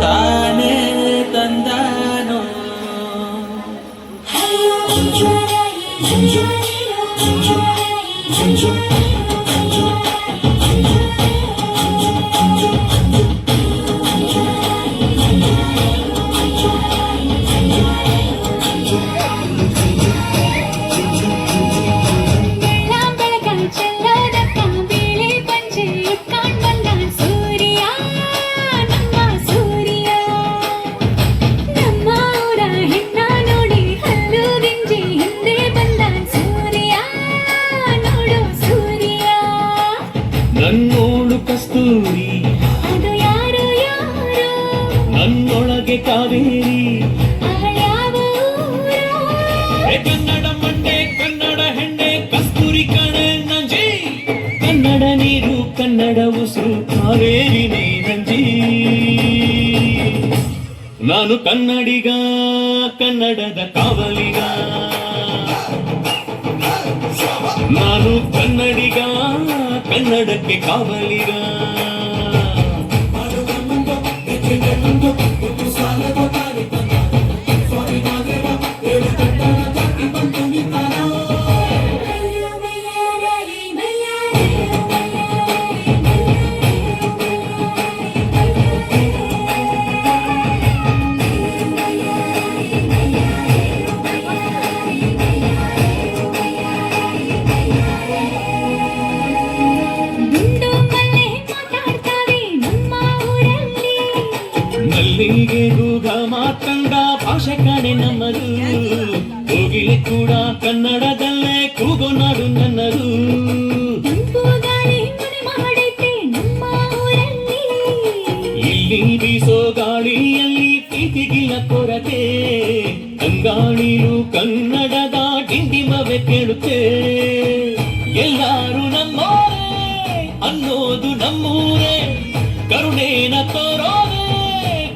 ತಾನೇ ತಂದಾನೋ ನನ್ನೋಳು ಕಸ್ತೂರಿ ಅದು ಯಾರು ಯಾರು ನನ್ನೊಳಗೆ ಕಾವೇರಿ ಕನ್ನಡ ಮಂಡೆ ಕನ್ನಡ ಹೆಣ್ಣೆ ಕಸ್ತೂರಿ ಕಣೆ ನಂಜಿ ಕನ್ನಡ ನೀರು ಕನ್ನಡ ಉಸಿರು ಕಾವೇರಿ ನೀ ನಂಜಿ ನಾನು ಕನ್ನಡಿಗ ಕನ್ನಡದ ಕಾವಲಿಗ ನಾನು ಕನ್ನಡಿಗ ಕನ್ನಡಕ್ಕೆ ಕಾವಲಿಗ ಮಲ್ಲಿಗೆ ಗೂಗ ಮಾತಂಗ ಭಾಷೆ ಕಣೆ ನಮ್ಮದು ಕೋಗಿಲೆ ಕೂಡ ಕನ್ನಡದಲ್ಲೇ ಕೂಗೋ ನಾಡು ನನ್ನದು ಇಲ್ಲಿ ಬೀಸೋ ಗಾಳಿಯಲ್ಲಿ ಪ್ರೀತಿಗಿಲ್ಲ ಕೊರತೆ ಅಂಗಾಣಿಲು ಕನ್ನಡದ ಡಿಂಡಿಮವೆ ಕೇಳುತ್ತೆ ಎಲ್ಲಾರು ನಮ್ಮೋರೇ ಅನ್ನೋದು ನಮ್ಮೂರೇ ಕರುಣೇನ ತೋರೋರೆ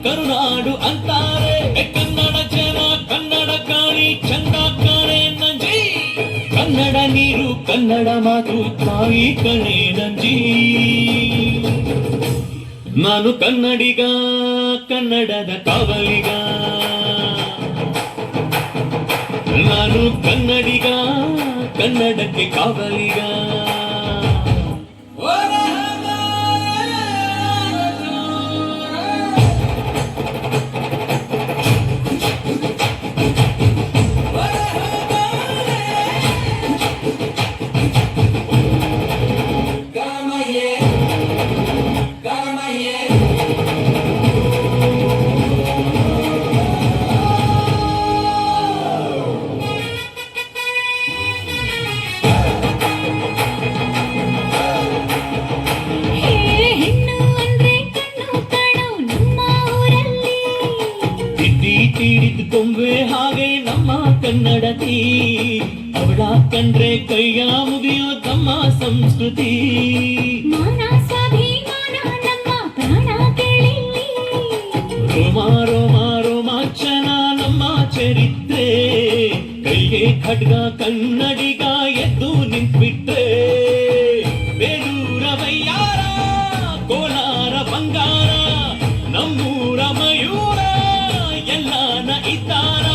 ಕರುನಾಡು ಅಂತಾರೆ ಕನ್ನಡ ಜನ ಕನ್ನಡ ಗಾಳಿ ಚಂದ ಕಾಣೆ ನಂಜಿ ಕನ್ನಡ ನೀರು ಕನ್ನಡ ಮಾತು ತಾಯಿ ಕಣೆ ನಂಜಿ ನಾನು ಕನ್ನಡಿಗ ಕನ್ನಡದ ಕಾವಲಿಗ ನಾನು ಕನ್ನಡಿಗ ಕನ್ನಡಕ್ಕೆ ಕಾವಲಿಗ ತೀಡಿದ ಕೊಂಬೆ ಹಾಗೆ ನಮ್ಮ ಕನ್ನಡತಿ ಅವಳ ಕಂಡ್ರೆ ಕೈಯ ಮುಗಿಯೋ ನಮ್ಮ ಸಂಸ್ಕೃತಿ ರೋಮ ರೋಮ ರೋಮಾಂಚನ ನಮ್ಮ ಚರಿತ್ರೆ ಕೈಗೆ ಖಡ್ಗ ಕನ್ನಡಿಗ ಎದ್ದು ನಿಂತ್ಬಿಟ್ರೆ ಬೇಲೂರ ಬಯ್ಯಾರ ಕೋಲಾರ ಬಂಗಾರ ನಮ್ಮೂರ ಮಯೂರ ಎಲ್ಲಾನ ಇದ್ದಾರ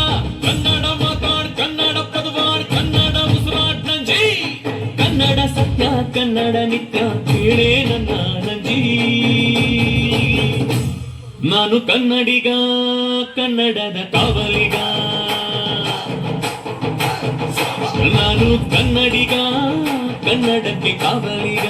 ಕನ್ನಡ ಮಾತಾಡ್ ಕನ್ನಡ ಪದವಾಡ್ ಕನ್ನಡ ಉಸಿರಾಟ್ ನಂಜಿ ಕನ್ನಡ ಸತ್ಯ ಕನ್ನಡ ನಿತ್ಯ ಕೇಳೇ ನನ್ನ ನಂಜಿ ನಾನು ಕನ್ನಡಿಗ ಕನ್ನಡದ ಕಾವಲಿಗ ನಾನು ಕನ್ನಡಿಗ ಕನ್ನಡಕ್ಕೆ ಕಾವಲಿಗ